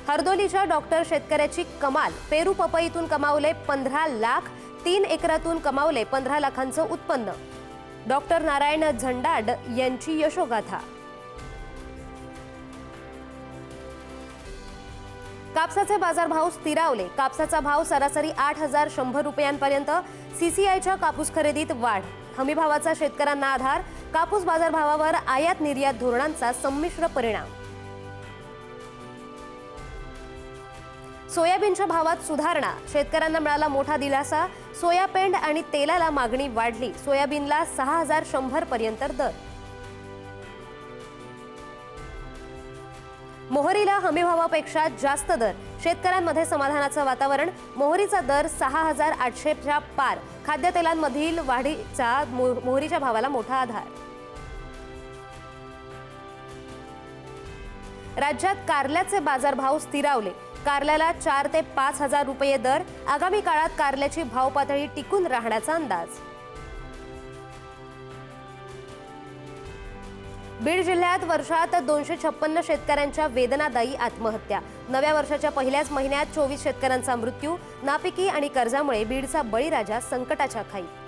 हरदोलीच्या doctor शेतकऱ्याची कमाल. पेरू पपईतून कमावले 15 लाख, 3 एकरातून कमावले 15 लाखांचं उत्पन्न. डॉक्टर नारायण झंडाड यांची यशोगाथा. कापसाचे बाजारभाव स्थिरावले. कापसाचा भाव सरासरी 8,100 रुपयांपर्यंत. सीसीआयच्या कापूस खरेदीत वाढ. हमीभावाचा शेतकऱ्यांना आधार. कापूस बाजारभावावर आयात निर्यात धोरणांचा संमिश्र परिणाम. सोयाबीनच्या भावात सुधारणा. शेतकऱ्यांना मिळाला मोठा दिलासा. सोयापेंड आणि तेलाला मागणी वाढली. सोयाबीनला 6,100 पर्यंत दर. मोहरीला हमीभावापेक्षा जास्त दर. शेतकऱ्यांमध्ये समाधानाचं वातावरण. मोहरीचा दर 6,800च्या पार. खाद्यतेलांमधील वाढीचा मोहरीच्या भावाला मोठा आधार. राज्यात कारल्याचे बाजारभाव स्थिरावले. कारल्याला 4 ते 5,000 रुपये दर. आगामी काळात कारल्याची भाव पातळी टिकून राहण्याचा अंदाज. बीड जिल्ह्यात वर्षात 256 शेतकऱ्यांच्या वेदनादायी आत्महत्या. नव्या वर्षाच्या पहिल्याच महिन्यात 24 शेतकऱ्यांचा मृत्यू. नापिकी आणि कर्जामुळे बीडचा बळीराजा संकटाच्या खाईत.